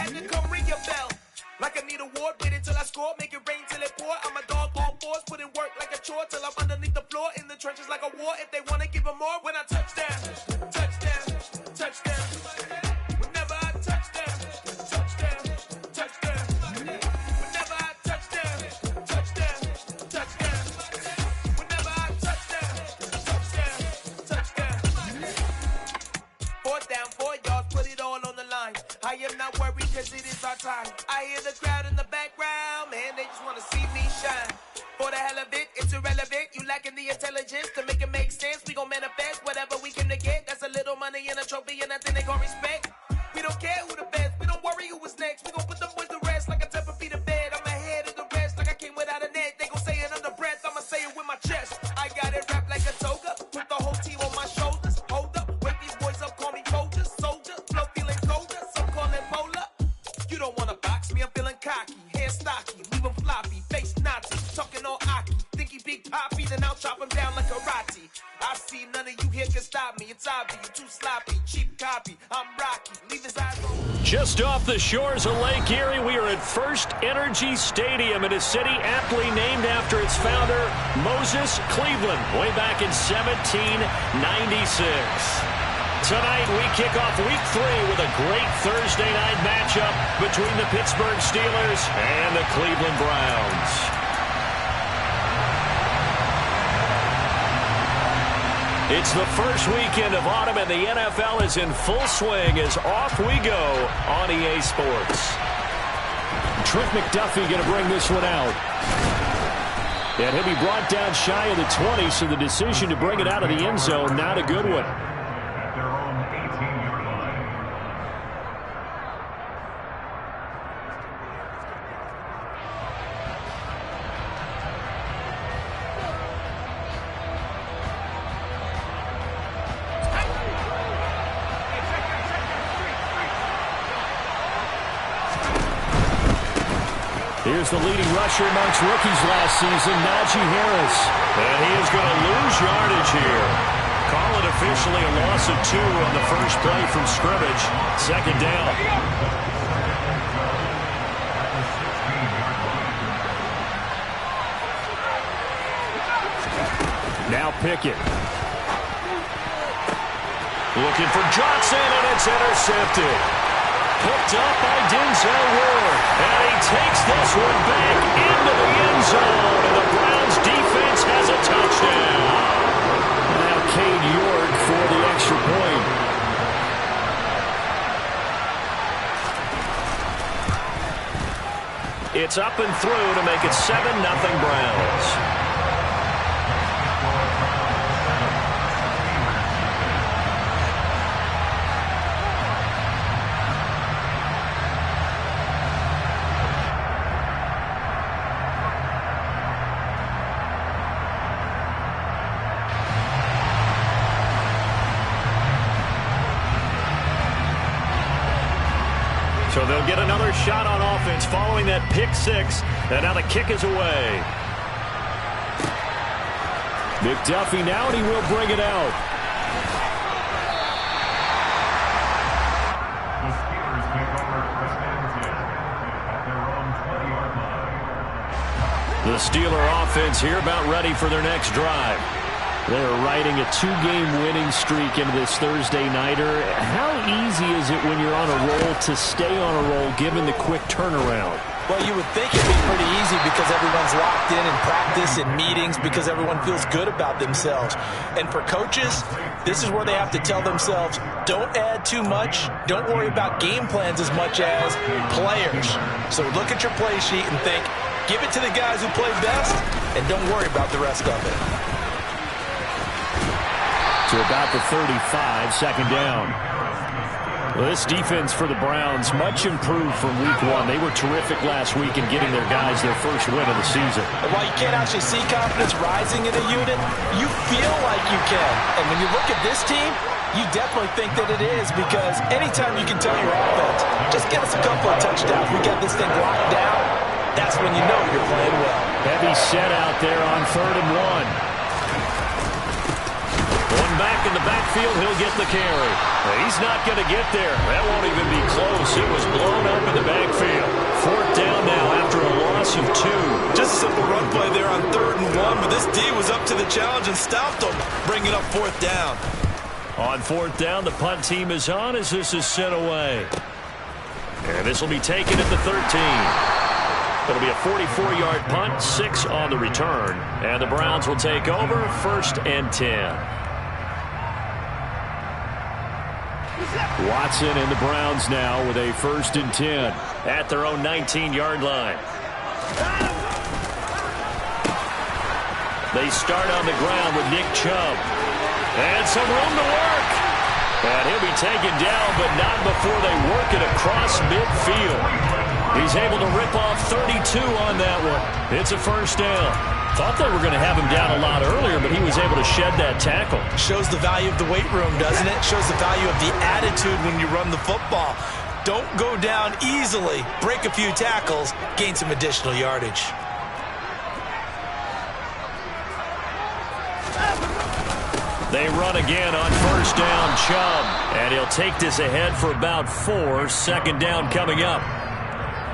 had to come ring your bell. Like I need a award, wait until I score, make it rain till it pour. I'm a dog on fours, put in work like a chore till I'm underneath the floor, in the trenches like a war. If they wanna give them more, when I touch down, touchdown, touchdown. Whenever I touch down, touchdown, touchdown. Whenever I touch down, touchdown, touchdown. Whenever I touch down, touchdown, touchdown. 4th down, 4 yards, put it all on the line. I am not worried cause it is our time. I hear the crowd in the background, man, they just wanna see me shine. For the hell of it, it's irrelevant. You lacking the intelligence to make it make sense. We gon' manifest whatever we came to get. That's a little money and a trophy and nothing they gon' respect. We don't care who the best, we don't worry who was next. We gon' put the boys to rest like a temper feet of bed. I'm ahead of the rest like I came without a net. They gon' say it under breath, I'ma say it with my chest. I got it wrapped like a toga, put the whole team on my shoulders. Hold up, wake these boys up, call me Folger, soldier. Flow feeling colder, some call it polar. You don't wanna box me, I'm feeling cocky. Hair stocky, leave him floppy, face Nazi. Talking all Aki, think he big poppy, then I'll chop him down like karate. I see none of you here can stop me. It's obvious, you too sloppy, cheap copy. I'm Rocky, leave his eyes on. Just off the shores of Lake Erie, we are at First Energy Stadium in a city aptly named after its founder, Moses Cleveland, way back in 1796. Tonight, we kick off Week 3 with a great Thursday night matchup between the Pittsburgh Steelers and the Cleveland Browns. It's the first weekend of autumn, and the NFL is in full swing as off we go on EA Sports. Trent McDuffie going to bring this one out. And he'll be brought down shy of the 20, so the decision to bring it out of the end zone, not a good one. Here's the leading rusher amongst rookies last season, Najee Harris. And he is going to lose yardage here. Call it officially a loss of 2 on the first play from scrimmage. 2nd down. Now Pickett. Looking for Johnson, and it's intercepted. Picked up by Denzel Ward. And he takes this one back into the end zone. And the Browns defense has a touchdown. Now Cade York for the extra point. It's up and through to make it 7-0 Browns. So they'll get another shot on offense following that pick 6. And now the kick is away. McDuffie now, and he will bring it out. The Steelers take over first and 10 at their own 20-yard line. The Steeler offense here about ready for their next drive. They're riding a 2-game winning streak into this Thursday nighter. How easy is it when you're on a roll to stay on a roll given the quick turnaround? Well, you would think it'd be pretty easy because everyone's locked in practice and meetings because everyone feels good about themselves. And for coaches, this is where they have to tell themselves, don't add too much. Don't worry about game plans as much as players. So look at your play sheet and think, give it to the guys who play best and don't worry about the rest of it. To about the 35, 2nd down. Well, this defense for the Browns, much improved from week 1. They were terrific last week in getting their guys their first win of the season. And while you can't actually see confidence rising in a unit, you feel like you can. And when you look at this team, you definitely think that it is, because anytime you can tell your offense, just get us a couple of touchdowns, we got this thing locked down, that's when you know you're playing well. Heavy set out there on 3rd and 1. One back in the backfield, he'll get the carry. He's not going to get there. That won't even be close. It was blown up in in the backfield. 4th down now after a loss of 2. Just a simple run play there on 3rd and 1, but this D was up to the challenge and stopped them, bringing up 4th down. On 4th down, the punt team is on as this is sent away. And this will be taken at the 13. It'll be a 44-yard punt, 6 on the return. And the Browns will take over, 1st and 10. Watson and the Browns now with a 1st and 10 at their own 19-yard line. They start on the ground with Nick Chubb. And some room to work. And he'll be taken down, but not before they work it across midfield. He's able to rip off 32 on that one. It's a 1st down. Thought they were going to have him down a lot earlier, but he was able to shed that tackle. Shows the value of the weight room, doesn't it? Shows the value of the attitude when you run the football. Don't go down easily. Break a few tackles, gain some additional yardage. They run again on 1st down, Chubb. And he'll take this ahead for about 4. 2nd down coming up.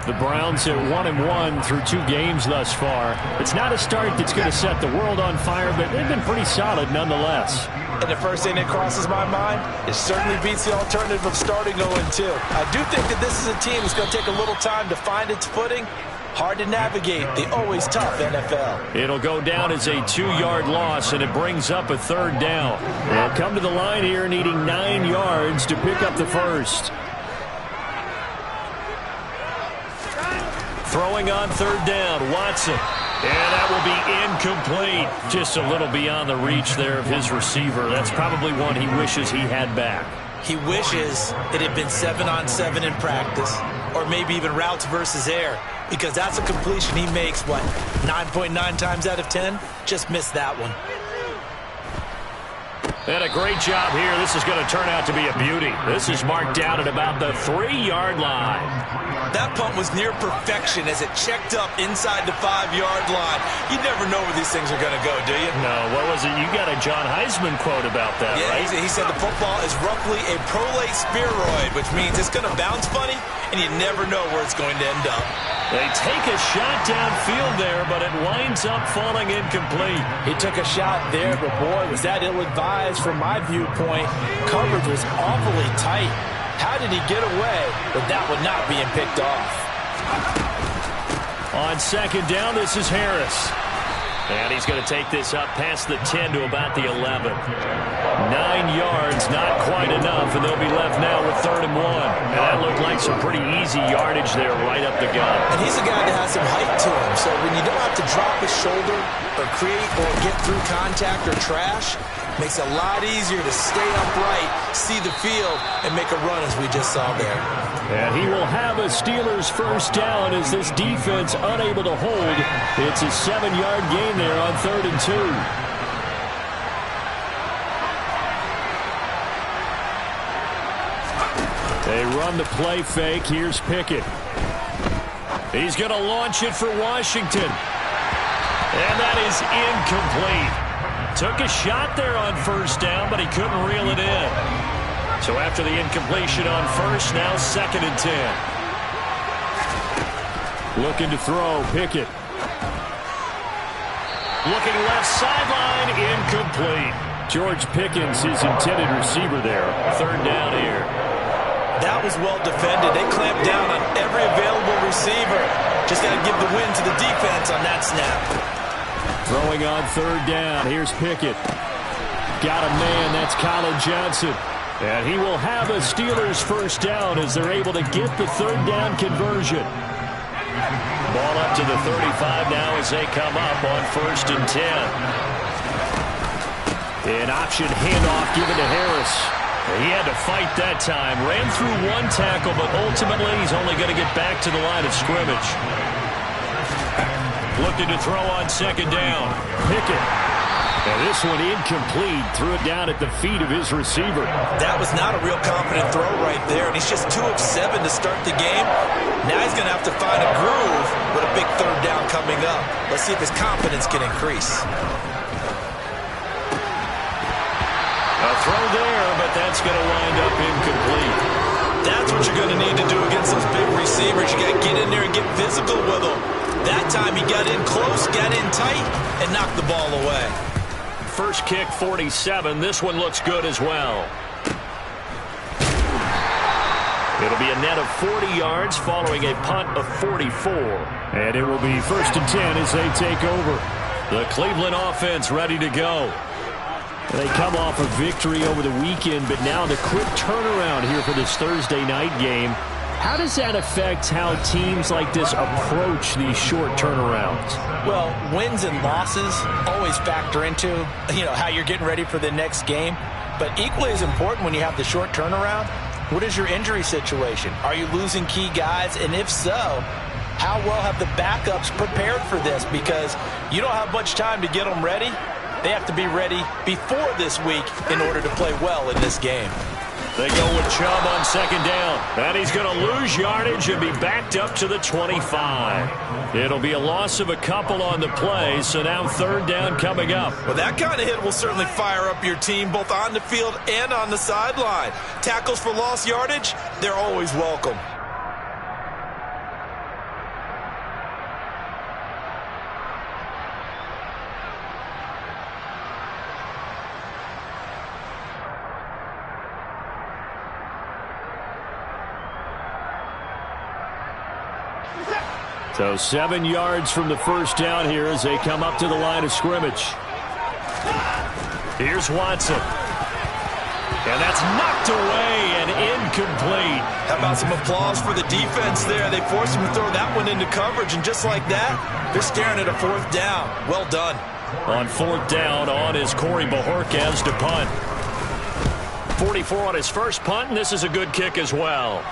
The Browns at 1-1 through 2 games thus far. It's not a start that's going to set the world on fire, but they've been pretty solid nonetheless. And the first thing that crosses my mind, it certainly beats the alternative of starting 0-2. I do think that this is a team that's going to take a little time to find its footing. Hard to navigate the always tough NFL. It'll go down as a 2-yard loss, and it brings up a 3rd down. They'll come to the line here needing 9 yards to pick up the 1st. Throwing on 3rd down, Watson. And that will be incomplete. Just a little beyond the reach there of his receiver. That's probably one he wishes he had back. He wishes it had been 7-on-7 in practice, or maybe even routes versus air, because that's a completion he makes, 9.9 times out of 10? Just missed that one. And a great job here. This is going to turn out to be a beauty. This is marked down at about the 3-yard line. That punt was near perfection as it checked up inside the 5-yard line. You never know where these things are going to go, do you? No, what was it? You got a John Heisman quote about that, right? Yeah, he said the football is roughly a prolate spheroid, which means it's going to bounce funny, and you never know where it's going to end up. They take a shot downfield there, but it winds up falling incomplete. He took a shot there, but boy, was that ill-advised from my viewpoint. Coverage was awfully tight. How did he get away with that one not being picked off? On 2nd down, this is Harris. And he's going to take this up past the 10 to about the 11. 9 yards, not quite enough, and they'll be left now with 3rd and 1. And that looked like some pretty easy yardage there right up the gut. And he's a guy that has some height to him, so when you don't have to drop his shoulder or create or get through contact or trash, makes it a lot easier to stay upright, see the field, and make a run as we just saw there. And he will have a Steelers 1st down as this defense unable to hold. It's a 7-yard gain there on 3rd and 2. They run the play fake. Here's Pickett. He's going to launch it for Washington. And that is incomplete. Took a shot there on 1st down, but he couldn't reel it in. So after the incompletion on 1st, now 2nd and 10. Looking to throw, Pickett. Looking left sideline, incomplete. George Pickens, his intended receiver there. 3rd down here. That was well defended. They clamped down on every available receiver. Just got to give the win to the defense on that snap. Throwing on 3rd down. Here's Pickett. Got a man. That's Colin Johnson. And he will have a Steelers 1st down as they're able to get the 3rd down conversion. Ball up to the 35 now as they come up on 1st and 10. An option handoff given to Harris. He had to fight that time. Ran through 1 tackle, but ultimately he's only going to get back to the line of scrimmage. Looking to throw on 2nd down. Pickett. And this one incomplete. Threw it down at the feet of his receiver. That was not a real confident throw right there. And he's just 2 of 7 to start the game. Now he's going to have to find a groove with a big 3rd down coming up. Let's see if his confidence can increase. A throw there, but that's going to wind up incomplete. That's what you're going to need to do against those big receivers. receivers. You got to get in there and get physical with them. That time he got in close, got in tight, and knocked the ball away. First kick, 47. This one looks good as well. It'll be a net of 40 yards following a punt of 44. And it will be 1st and 10 as they take over. The Cleveland offense ready to go. They come off a victory over the weekend, but now the quick turnaround here for this Thursday night game. How does that affect how teams like this approach these short turnarounds? Well, wins and losses always factor into, how you're getting ready for the next game. But equally as important when you have the short turnaround, what is your injury situation? Are you losing key guys? And if so, how well have the backups prepared for this? Because you don't have much time to get them ready. They have to be ready before this week in order to play well in this game. They go with Chubb on 2nd down. And he's going to lose yardage and be backed up to the 25. It'll be a loss of a couple on the play, so now 3rd down coming up. Well, that kind of hit will certainly fire up your team both on the field and on the sideline. Tackles for lost yardage, they're always welcome. So 7 yards from the 1st down here as they come up to the line of scrimmage. Here's Watson. And that's knocked away and incomplete. How about some applause for the defense there? They forced him to throw that one into coverage, and just like that, they're staring at a 4th down. Well done. On 4th down, on is Corey Bojorquez to punt. 44 on his first punt, and this is a good kick as well.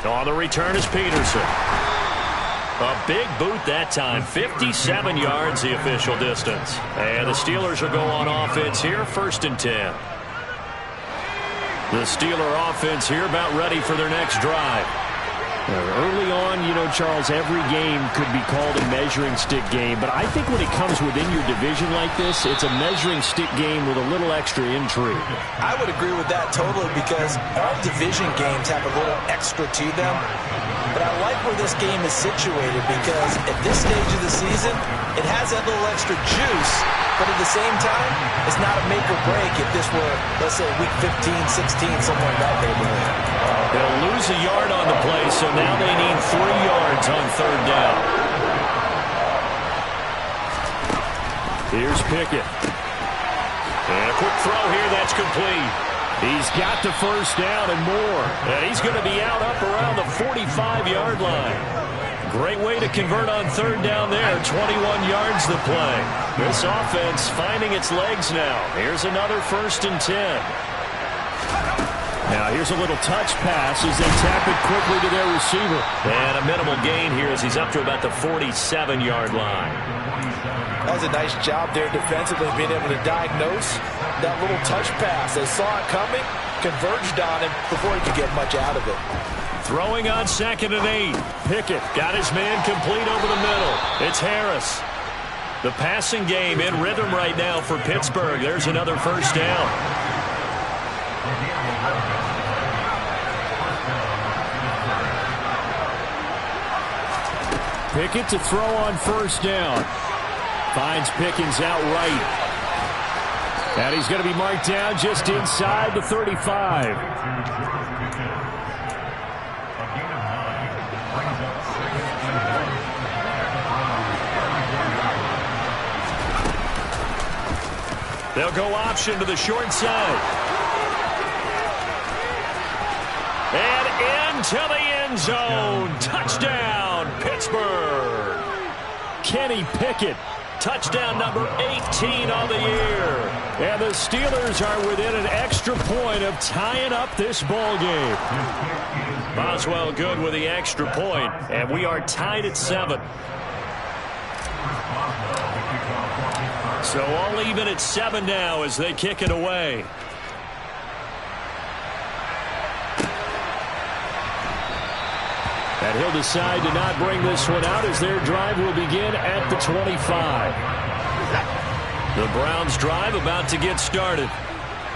On the return is Peterson. A big boot that time. 57 yards the official distance. And the Steelers will go on offense here. 1st and 10. The Steeler offense here about ready for their next drive. Early on, Charles, every game could be called a measuring stick game. But I think when it comes within your division like this, it's a measuring stick game with a little extra intrigue. I would agree with that totally because all division games have a little extra to them. But I like where this game is situated because at this stage of the season, it has that little extra juice. But at the same time, it's not a make or break if this were, let's say, week 15, 16, somewhere in that neighborhood. They'll lose a yard on the play, so now they need 3 yards on 3rd down. Here's Pickett. And a quick throw here, that's complete. He's got the 1st down and more. And he's going to be out up around the 45-yard line. Great way to convert on 3rd down there. 21 yards the play. This offense finding its legs now. Here's another 1st and 10. Now here's a little touch pass as they tap it quickly to their receiver. And a minimal gain here as he's up to about the 47-yard line. That was a nice job there defensively, being able to diagnose that little touch pass. They saw it coming, converged on him before he could get much out of it. Throwing on 2nd and 8. Pickett got his man complete over the middle. It's Harris. The passing game in rhythm right now for Pittsburgh. There's another 1st down. Pickett to throw on 1st down. Finds Pickens out right. And he's going to be marked down just inside the 35. They'll go option to the short side. And into the end zone. Touchdown, Pittsburgh. Kenny Pickett. Touchdown number 18 on the year. And the Steelers are within an extra point of tying up this ball game. Boswell good with the extra point, and we are tied at 7. So all even at 7 now as they kick it away. And he'll decide to not bring this one out as their drive will begin at the 25. The Browns drive about to get started.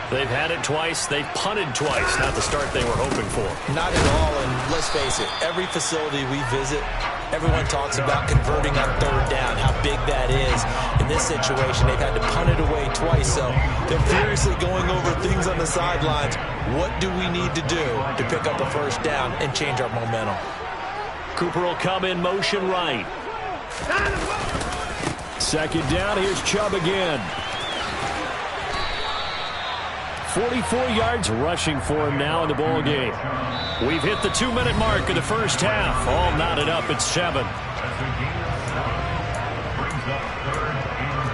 They've had it twice. They've punted twice. Not the start they were hoping for. Not at all, and let's face it, every facility we visit, everyone talks about converting on third down, how big that is. In this situation, they've had to punt it away twice, so they're furiously going over things on the sidelines. What do we need to do to pick up a first down and change our momentum? Cooper will come in motion right. Second down, here's Chubb again. 44 yards rushing for him now in the ball game. We've hit the 2-minute mark of the first half. All knotted up at 7. Brings up 3rd and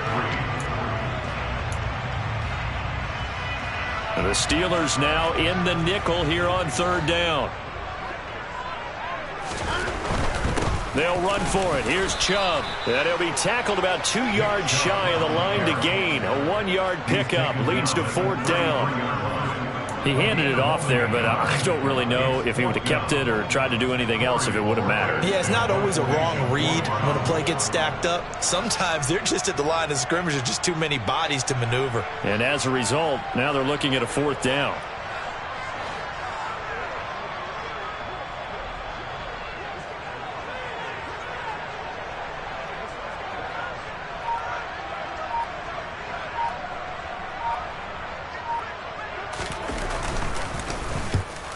3. And the Steelers now in the nickel here on 3rd down. They'll run for it. Here's Chubb. And he'll be tackled about 2 yards shy of the line to gain. A 1-yard pickup leads to 4th down. He handed it off there, but I don't really know if he would have kept it or tried to do anything else if it would have mattered. Yeah, it's not always a wrong read when a play gets stacked up. Sometimes they're just at the line of scrimmage. There's just too many bodies to maneuver. And as a result, now they're looking at a 4th down.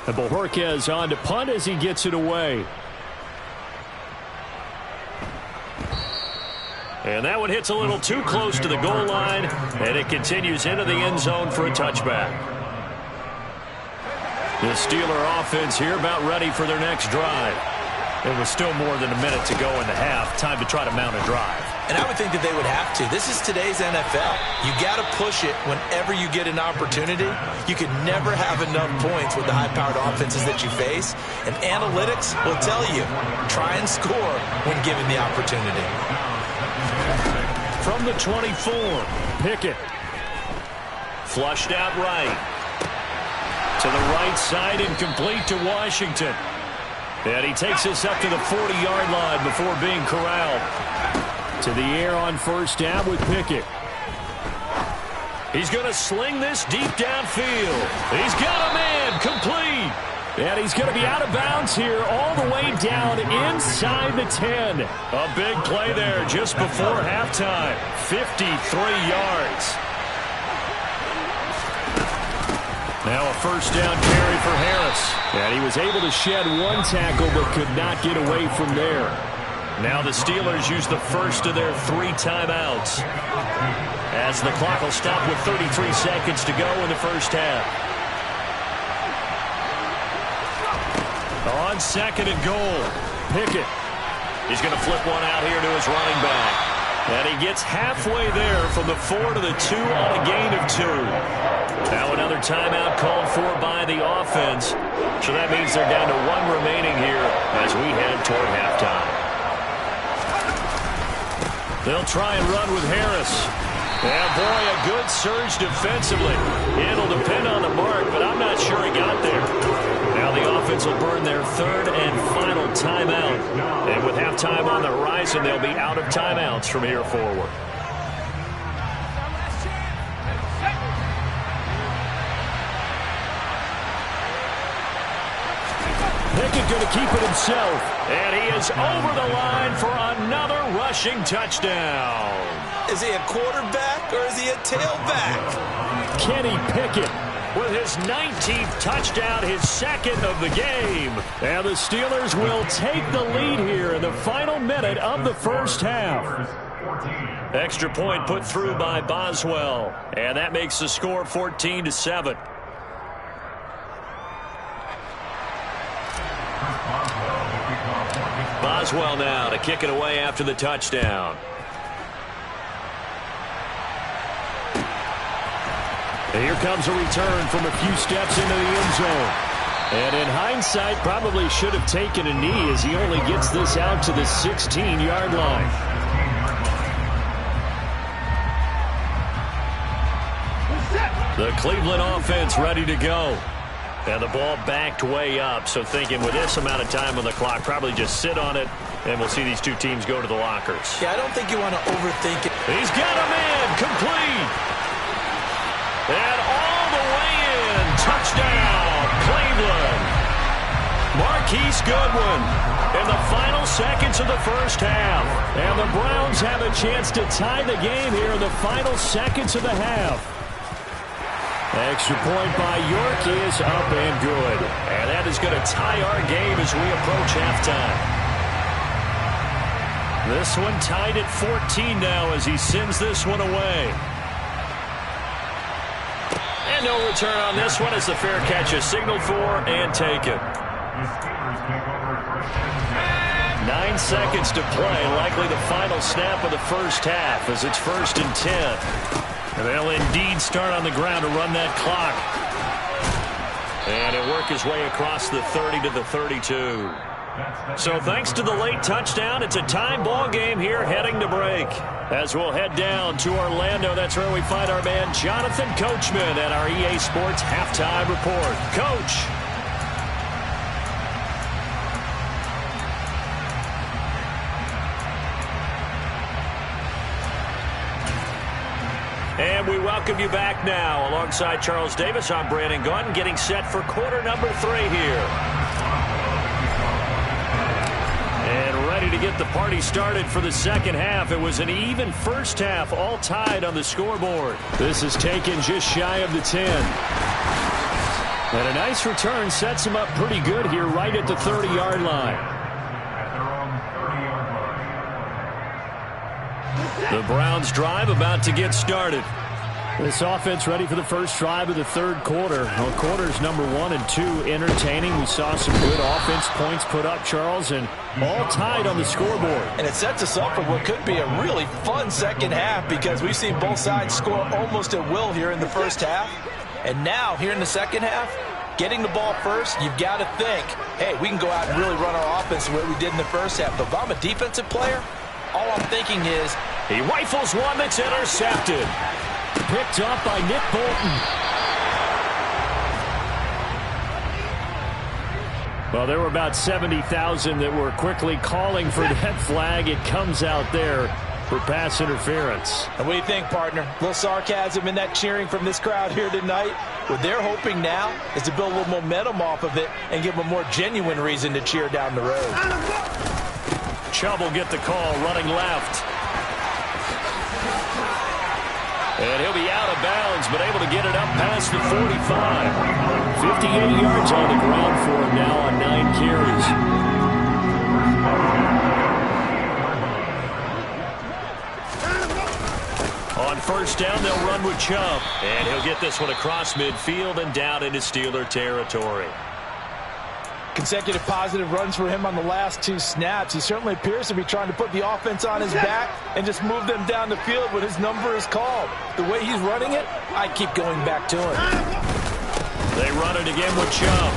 And Bohorquez on to punt as he gets it away. And that one hits a little too close to the goal line, and it continues into the end zone for a touchback. The Steeler offense here about ready for their next drive. It was still more than a minute to go in the half. Time to try to mount a drive. And I would think that they would have to. This is today's NFL. You got to push it whenever you get an opportunity. You can never have enough points with the high-powered offenses that you face. And analytics will tell you, try and score when given the opportunity. From the 24, Pickett. Flushed out right. To the right side and complete to Washington. And he takes us up to the 40-yard line before being corralled. To the air on first down with Pickett. He's going to sling this deep downfield. He's got a man complete. And he's going to be out of bounds here all the way down inside the 10. A big play there just before halftime. 53 yards. Now a first down carry for Harris. And he was able to shed one tackle but could not get away from there. Now the Steelers use the first of their 3 timeouts, as the clock will stop with 33 seconds to go in the first half. On 2nd and goal, Pickett. He's going to flip one out here to his running back. And he gets halfway there from the 4 to the 2 on a gain of 2. Now another timeout called for by the offense. So that means they're down to 1 remaining here as we head toward halftime. They'll try and run with Harris. And boy, a good surge defensively. It'll depend on the mark, but I'm not sure he got there. Now the offense will burn their 3rd and final timeout. And with halftime on the horizon, they'll be out of timeouts from here forward. Pickett going to keep it himself. And he is over the line for another rushing touchdown. Is he a quarterback or is he a tailback? Kenny Pickett with his 19th touchdown, his 2nd of the game. And the Steelers will take the lead here in the final minute of the first half. Extra point put through by Boswell. And that makes the score 14-7. Boswell now to kick it away after the touchdown. And here comes a return from a few steps into the end zone. And in hindsight, probably should have taken a knee as he only gets this out to the 16-yard line. The Cleveland offense ready to go. And the ball backed way up, so thinking with this amount of time on the clock, probably just sit on it, and we'll see these two teams go to the lockers. Yeah, I don't think you want to overthink it. He's got a man complete. And all the Marquise Goodwin in the final seconds of the first half. And the Browns have a chance to tie the game here in the final seconds of the half. Extra point by York is up and good. And that is going to tie our game as we approach halftime. This one tied at 14 now as he sends this one away. And no return on this one as the fair catch is signaled for and taken. 9 seconds to play, likely the final snap of the first half as it's 1st and 10. And they'll indeed start on the ground to run that clock. And he'll work his way across the 30 to the 32. So thanks to the late touchdown, it's a tie ball game here heading to break. As we'll head down to Orlando, that's where we find our man Jonathan Coachman at our EA Sports Halftime Report. Coach. And we welcome you back now. Alongside Charles Davis, I'm Brandon Gaudin, getting set for quarter number 3 here. And ready to get the party started for the second half. It was an even first half, all tied on the scoreboard. This is taken just shy of the 10. And a nice return sets him up pretty good here right at the 30-yard line. The Browns drive about to get started. This offense ready for the first drive of the third quarter. Well, quarters number 1 and 2 entertaining. We saw some good offense points put up, Charles, and all tied on the scoreboard. And it sets us up for what could be a really fun second half because we've seen both sides score almost at will here in the first half. And now, here in the second half, getting the ball first, you've got to think, hey, we can go out and really run our offense the way we did in the first half. But if I'm a defensive player, all I'm thinking is, he rifles one that's intercepted. Picked up by Nick Bolton. Well, there were about 70,000 that were quickly calling for that flag. It comes out there for pass interference. And what do you think, partner? A little sarcasm in that cheering from this crowd here tonight. What they're hoping now is to build a little momentum off of it and give them a more genuine reason to cheer down the road. Chubb will get the call, running left. And he'll be out of bounds, but able to get it up past the 45. 58 yards on the ground for him now on 9 carries. On first down, they'll run with Chubb. And he'll get this one across midfield and down into Steeler territory. Consecutive positive runs for him on the last 2 snaps. He certainly appears to be trying to put the offense on his back and just move them down the field when his number is called. The way he's running it, I keep going back to him. They run it again with Chubb.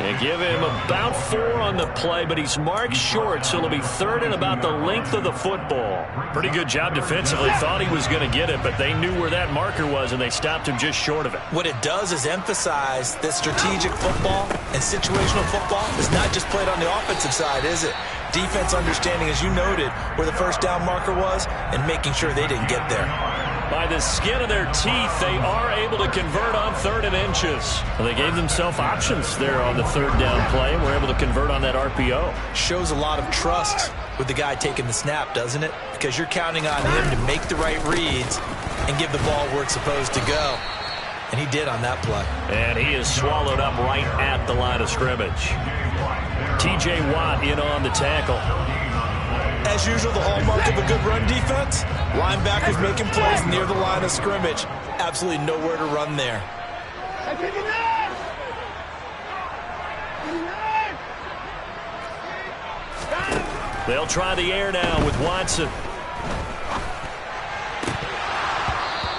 And give him about 4 on the play, but he's marked short, so it'll be 3rd and about the length of the football. Pretty good job defensively. Thought he was going to get it, but they knew where that marker was, and they stopped him just short of it. What it does is emphasize that strategic football and situational football is not just played on the offensive side, is it? Defense understanding, as you noted, where the first down marker was and making sure they didn't get there. By the skin of their teeth, they are able to convert on 3rd and inches. Well, they gave themselves options there on the 3rd down play and were able to convert on that RPO. Shows a lot of trust with the guy taking the snap, doesn't it? Because you're counting on him to make the right reads and give the ball where it's supposed to go. And he did on that play. And he is swallowed up right at the line of scrimmage. T.J. Watt in on the tackle. As usual, the hallmark of a good run defense, linebackers making plays near the line of scrimmage. Absolutely nowhere to run there. They'll try the air now with Watson.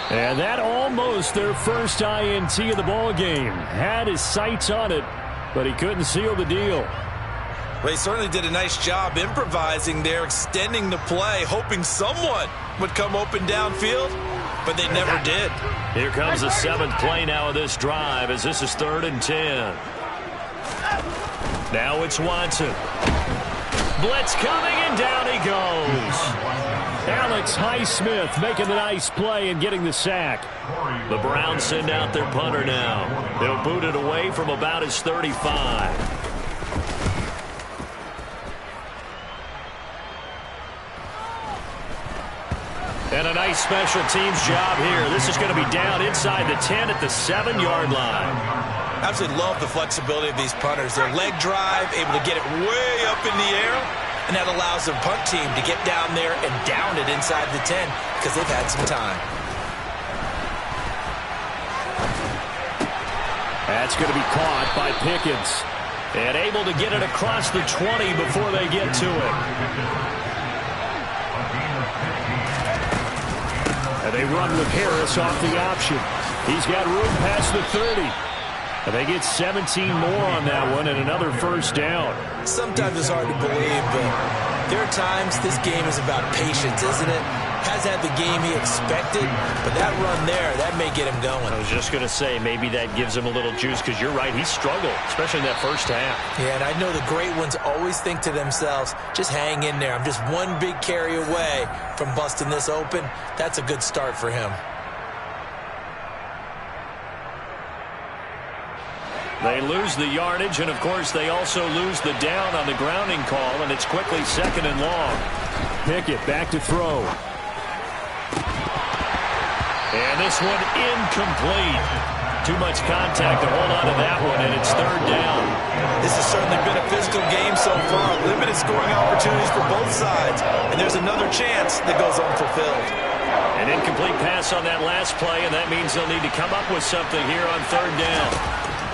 And that almost their first INT of the ball game. Had his sights on it, but he couldn't seal the deal. Well, he certainly did a nice job improvising there, extending the play, hoping someone would come open downfield, but they never did. Here comes the 7th play now of this drive as this is 3rd and 10. Now it's Watson. Blitz coming, and down he goes. Alex Highsmith making the nice play and getting the sack. The Browns send out their punter now. They'll boot it away from about his 35. And a nice special teams job here. This is going to be down inside the 10 at the 7-yard line. Absolutely love the flexibility of these punters. Their leg drive, able to get it way up in the air, and that allows the punt team to get down there and down it inside the 10 because they've had some time. That's going to be caught by Pickens. And able to get it across the 20 before they get to it. And they run with Harris off the option. He's got room past the 30. And they get 17 more on that one and another first down. Sometimes it's hard to believe, but there are times this game is about patience, isn't it? Has had the game he expected, but that run there, that may get him going. I was just going to say, maybe that gives him a little juice because you're right, he struggled, especially in that first half. Yeah, and I know the great ones always think to themselves, just hang in there. I'm just one big carry away from busting this open. That's a good start for him. They lose the yardage, and of course they also lose the down on the grounding call, and it's quickly 2nd and long. Pickett back to throw. And this one incomplete. Too much contact to hold on to that one, and it's 3rd down. This has certainly been a physical game so far. Limited scoring opportunities for both sides, and there's another chance that goes unfulfilled. An incomplete pass on that last play, and that means they'll need to come up with something here on 3rd down.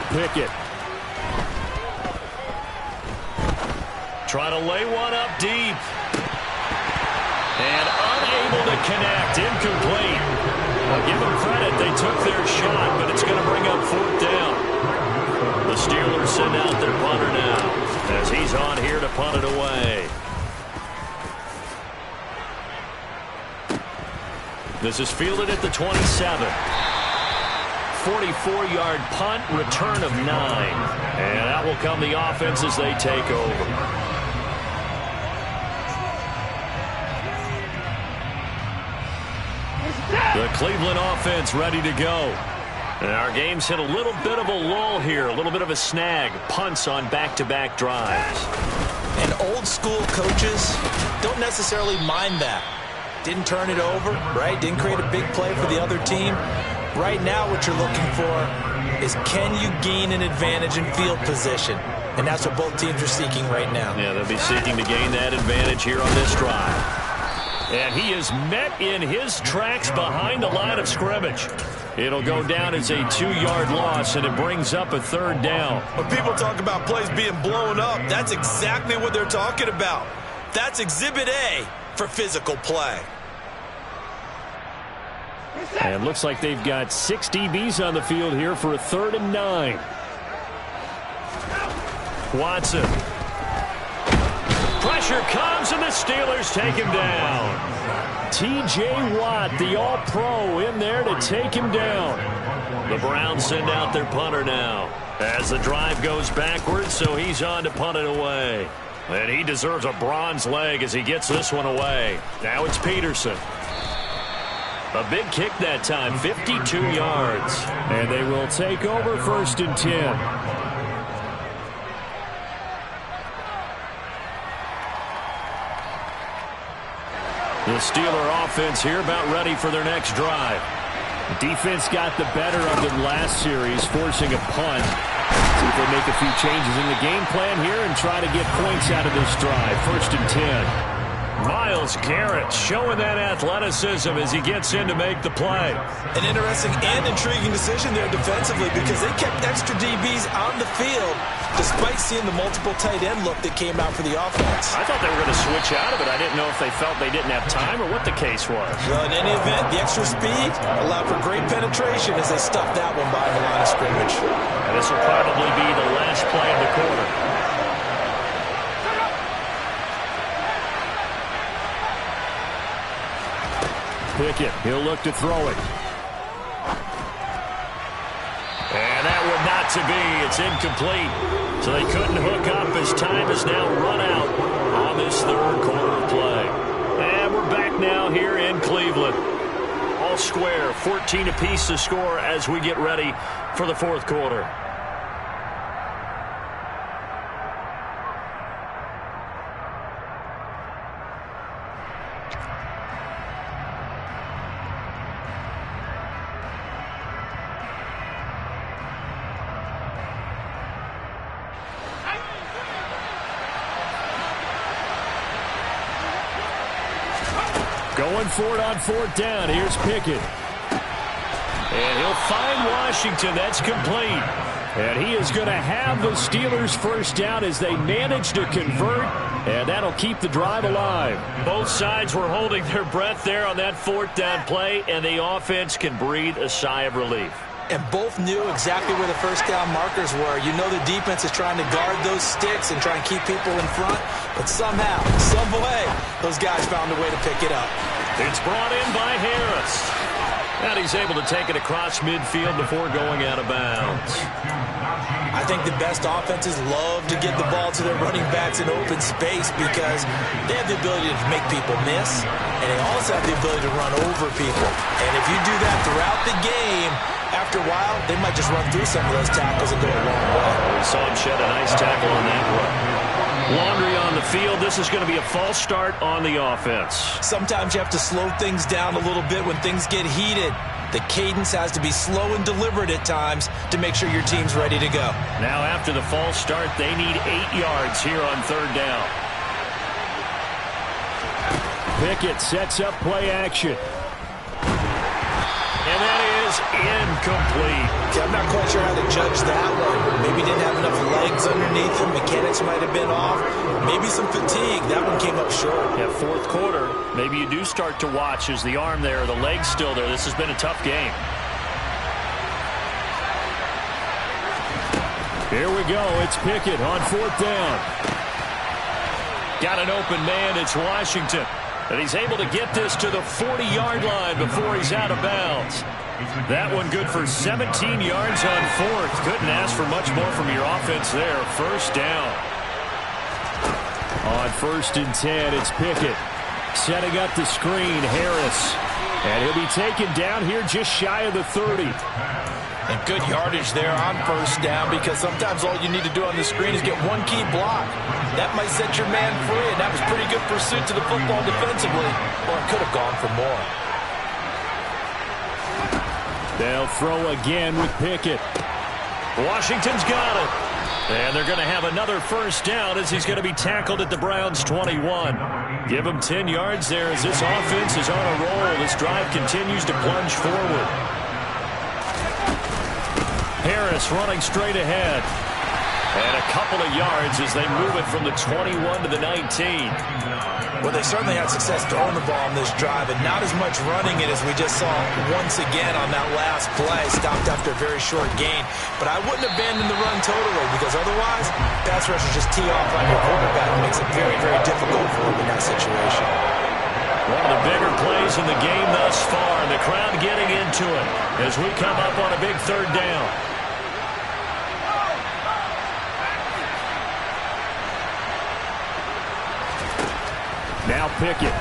Pickett. Trying to lay one up deep. And unable to connect. Incomplete. I'll give them credit. They took their shot, but it's going to bring up 4th down. The Steelers send out their punter now as he's on here to punt it away. This is fielded at the 27. 44-yard punt, return of 9. And that will come the offense as they take over. The Cleveland offense ready to go. And our game's hit a little bit of a lull here, a little bit of a snag. Punts on back-to-back drives. And old-school coaches don't necessarily mind that. Didn't turn it over, right? Didn't create a big play for the other team. Right now what you're looking for is can you gain an advantage in field position? And that's what both teams are seeking right now. Yeah, they'll be seeking to gain that advantage here on this drive. And he is met in his tracks behind the line of scrimmage. It'll go down as a 2-yard loss, and it brings up a 3rd down. When people talk about plays being blown up, that's exactly what they're talking about. That's Exhibit A for physical play. And looks like they've got 6 DBs on the field here for a 3rd and 9. Watson. Pressure comes, and the Steelers take him down. T.J. Watt, the All-Pro, in there to take him down. The Browns send out their punter now as the drive goes backwards, so he's on to punt it away. And he deserves a bronze leg as he gets this one away. Now it's Peterson. A big kick that time, 52 yards. And they will take over 1st and 10. The Steeler offense here about ready for their next drive. The defense got the better of them last series, forcing a punt. See if they make a few changes in the game plan here and try to get points out of this drive. 1st and 10. Myles Garrett showing that athleticism as he gets in to make the play. An interesting and intriguing decision there defensively because they kept extra DBs on the field despite seeing the multiple tight end look that came out for the offense. I thought they were going to switch out of it. I didn't know if they felt they didn't have time or what the case was. Well, in any event, the extra speed allowed for great penetration as they stuffed that one behind the line of scrimmage. And this will probably be the last play of the quarter. Pickett, he'll look to throw it. And that one not to be. It's incomplete. So they couldn't hook up as time is now run out on this 3rd quarter of play. And we're back now here in Cleveland. All square, 14 apiece to score as we get ready for the fourth quarter. Going for it on fourth down. Here's Pickett. And he'll find Washington. That's complete. And he is going to have the Steelers first down as they manage to convert, and that'll keep the drive alive. Both sides were holding their breath there on that fourth down play, and the offense can breathe a sigh of relief. And both knew exactly where the first down markers were. You know the defense is trying to guard those sticks and try and keep people in front, but somehow, some way, those guys found a way to pick it up. It's brought in by Harris. And he's able to take it across midfield before going out of bounds. I think the best offenses love to get the ball to their running backs in open space because they have the ability to make people miss, and they also have the ability to run over people. And if you do that throughout the game, after a while, they might just run through some of those tackles and go a long way. We saw him shed a nice tackle on that one. Laundry on the field. This is going to be a false start on the offense. Sometimes you have to slow things down a little bit when things get heated. The cadence has to be slow and deliberate at times to make sure your team's ready to go. Now after the false start, they need 8 yards here on third down. Pickett sets up play action. And that is incomplete. I'm not quite sure how to judge that one. Maybe didn't have enough legs underneath him. Mechanics might have been off. Maybe some fatigue. That one came up short. Yeah, fourth quarter, maybe you do start to watch as the arm there, the leg's still there. This has been a tough game. Here we go. It's Pickett on fourth down. Got an open man. It's Washington. And he's able to get this to the 40-yard line before he's out of bounds. That one good for 17 yards on fourth. Couldn't ask for much more from your offense there. First down. On 1st and 10, it's Pickett. Setting up the screen, Harris. And he'll be taken down here just shy of the 30. And good yardage there on first down because sometimes all you need to do on the screen is get one key block. That might set your man free, and that was pretty good pursuit to the football defensively. Or it could have gone for more. They'll throw again with Pickett. Washington's got it. And they're going to have another first down as he's going to be tackled at the Browns' 21. Give him 10 yards there as this offense is on a roll. This drive continues to plunge forward. Harris running straight ahead. And a couple of yards as they move it from the 21 to the 19. Well, they certainly had success throwing the ball on this drive and not as much running it as we just saw once again on that last play. Stopped after a very short gain. But I wouldn't abandon the run totally because otherwise, pass rushers just tee off on your quarterback. It makes it very, very difficult for him in that situation. One of the bigger plays in the game thus far. And the crowd getting into it as we come up on a big third down. Now Pickett.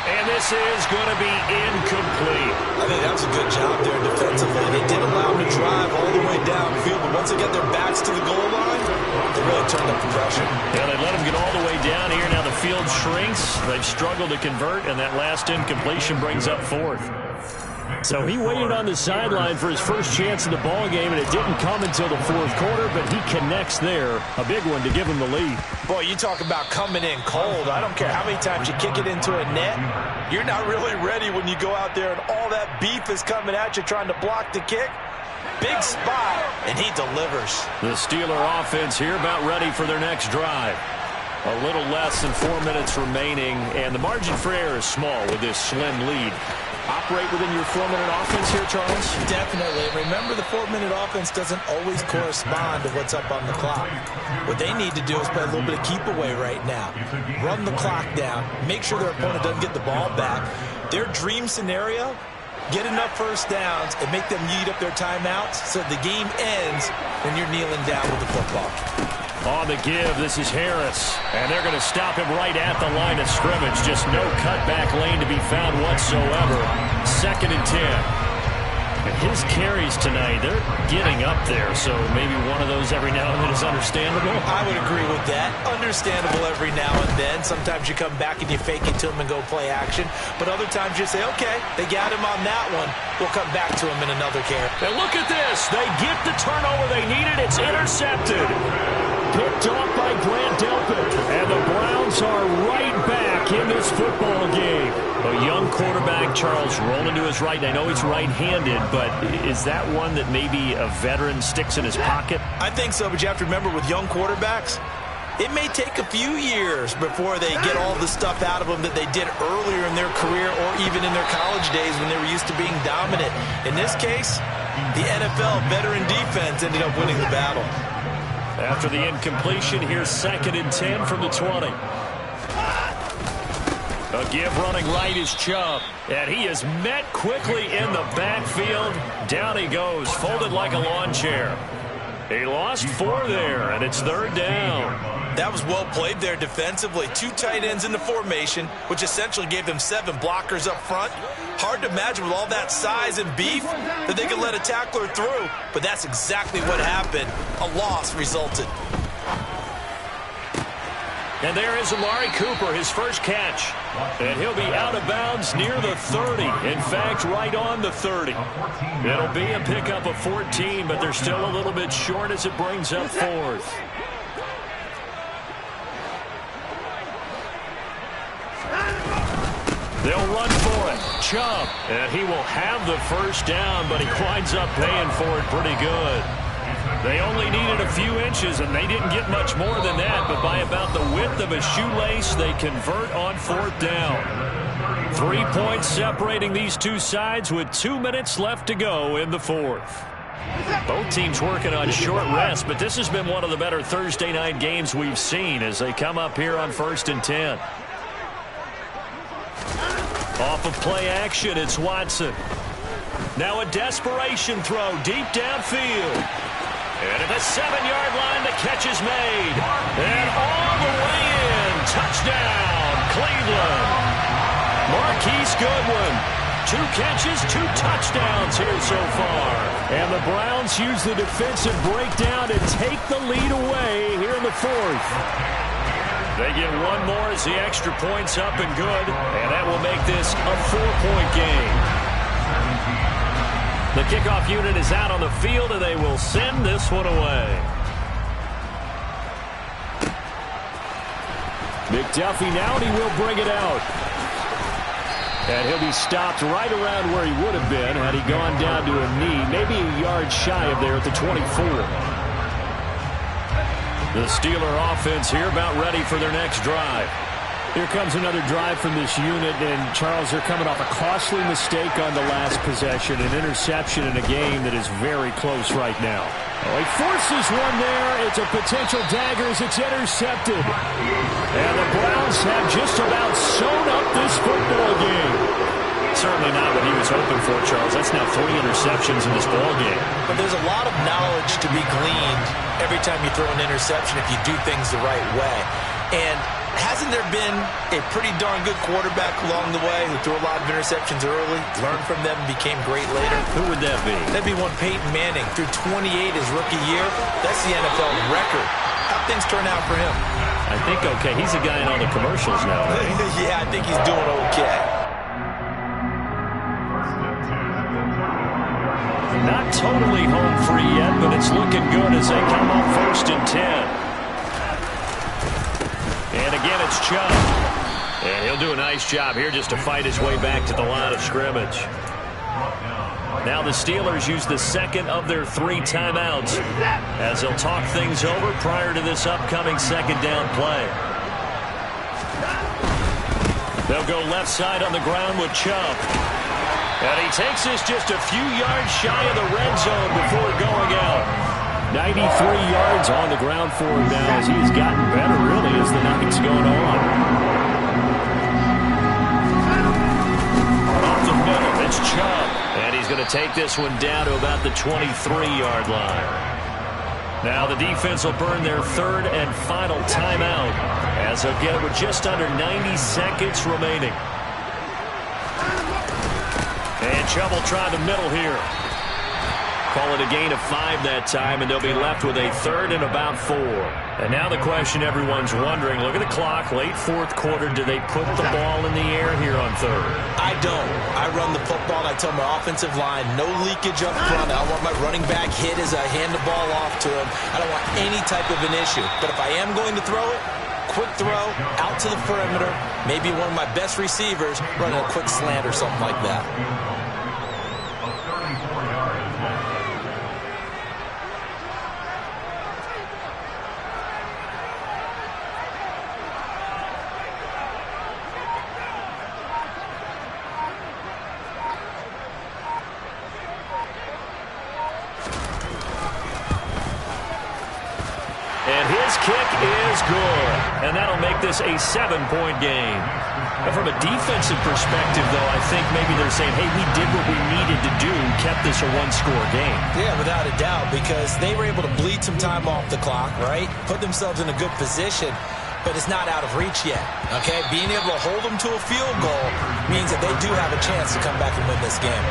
And this is going to be incomplete. I think that was a good job there defensively. They did allow them to drive all the way downfield, but once they get their backs to the goal line, they really turned up the pressure. Yeah, they let them get all the way down here. Now the field shrinks. They've struggled to convert, and that last incompletion brings up fourth. So he waited on the sideline for his first chance in the ball game, and it didn't come until the fourth quarter, but he connects there. A big one to give him the lead. Boy, you talk about coming in cold. I don't care how many times you kick it into a net. You're not really ready when you go out there and all that beef is coming at you trying to block the kick. Big spot, and he delivers. The Steeler offense here about ready for their next drive. A little less than 4 minutes remaining, and the margin for error is small with this slim lead. Operate within your 4-minute offense here, Charles? Definitely. Remember, the 4-minute offense doesn't always correspond to what's up on the clock. What they need to do is play a little bit of keep away right now. Run the clock down. Make sure their opponent doesn't get the ball back. Their dream scenario, get enough first downs and make them eat up their timeouts so the game ends when you're kneeling down with the football. On the give, this is Harris. And they're going to stop him right at the line of scrimmage. Just no cutback lane to be found whatsoever. 2nd and 10. His carries tonight, they're getting up there, so maybe one of those every now and then is understandable. I would agree with that. Understandable every now and then. Sometimes you come back and you fake it to him and go play action. But other times you say, okay, they got him on that one. We'll come back to him in another carry. And look at this. They get the turnover they needed. It's intercepted. Picked off by Grant Delpit. And the Browns are right back in this football game. A young quarterback, Charles, rolling to his right. And I know he's right-handed, but is that one that maybe a veteran sticks in his pocket? I think so, but you have to remember with young quarterbacks, it may take a few years before they get all the stuff out of them that they did earlier in their career or even in their college days when they were used to being dominant. In this case, the NFL veteran defense ended up winning the battle. After the incompletion, here's 2nd and 10 from the 20. A give running right is Chubb. And he is met quickly in the backfield. Down he goes, folded like a lawn chair. He lost 4 there, and it's 3rd down. That was well played there defensively. 2 tight ends in the formation, which essentially gave them 7 blockers up front. Hard to imagine with all that size and beef that they could let a tackler through, but that's exactly what happened. A loss resulted. And there is Amari Cooper, his first catch. And he'll be out of bounds near the 30. In fact, right on the 30. It'll be a pickup of 14, but they're still a little bit short as it brings up 4th. They'll run for it. Chubb. And he will have the first down, but he winds up paying for it pretty good. They only needed a few inches, and they didn't get much more than that, but by about the width of a shoelace, they convert on 4th down. 3 points separating these two sides with 2 minutes left to go in the 4th. Both teams working on short rest, but this has been one of the better Thursday night games we've seen as they come up here on 1st and 10. Off of play action, it's Watson. Now a desperation throw deep downfield. And at the 7-yard line, the catch is made. And all the way in. Touchdown, Cleveland. Marquise Goodwin. 2 catches, 2 touchdowns here so far. And the Browns use the defensive breakdown to take the lead away here in the 4th. They get 1 more as the extra point's up and good. And that will make this a 4-point game. The kickoff unit is out on the field, and they will send this one away. McDuffie now, and he will bring it out. And he'll be stopped right around where he would have been had he gone down to a knee, maybe a yard shy of there at the 24. The Steeler offense here about ready for their next drive. Here comes another drive from this unit, and Charles, they're coming off a costly mistake on the last possession, an interception in a game that is very close right now. Oh, he forces one there. It's a potential dagger as it's intercepted. And the Browns have just about sewn up this football game. Certainly not what he was hoping for, Charles. That's now 3 interceptions in this ball game. But there's a lot of knowledge to be gleaned every time you throw an interception if you do things the right way. And hasn't there been a pretty darn good quarterback along the way who threw a lot of interceptions early, learned from them, became great later? Who would that be? That'd be one Peyton Manning. Threw 28 his rookie year. That's the NFL record. How'd things turn out for him? I think okay. He's a guy in all the commercials now, right? Yeah, I think he's doing okay. Not totally home free yet, but it's looking good as they come up 1st and 10. And again, it's Chubb. And he'll do a nice job here just to fight his way back to the line of scrimmage. Now the Steelers use the 2nd of their 3 timeouts as they'll talk things over prior to this upcoming 2nd down play. They'll go left side on the ground with Chubb. And he takes this just a few yards shy of the red zone before going out. 93 yards on the ground for him now as he's gotten better, really, as the night's going on. Off the middle, it's Chubb. And he's going to take this one down to about the 23-yard line. Now the defense will burn their third and final timeout as they'll get it with just under 90 seconds remaining. And Chubb will try the middle here. Call it a gain of 5 that time, and they'll be left with a third and about 4. And now the question everyone's wondering, look at the clock, late fourth quarter, do they put the ball in the air here on third? I don't. I run the football, and I tell my offensive line, no leakage up front. I want my running back hit as I hand the ball off to him. I don't want any type of an issue. But if I am going to throw it, quick throw, out to the perimeter, maybe one of my best receivers running a quick slant or something like that. And his kick is good. And that'll make this a 7-point game. And from a defensive perspective, though, I think maybe they're saying, hey, we did what we needed to do, kept this a one-score game. Yeah, without a doubt, because they were able to bleed some time off the clock, right? Put themselves in a good position, but it's not out of reach yet, okay? Being able to hold them to a field goal means that they do have a chance to come back and win this game.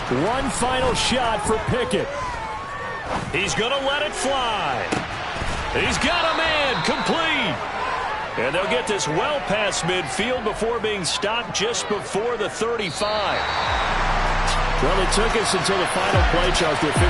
One final shot for Pickett. He's going to let it fly. He's got a man, complete. And they'll get this well past midfield before being stopped just before the 35. Well, it took us until the final play, Charles, to officially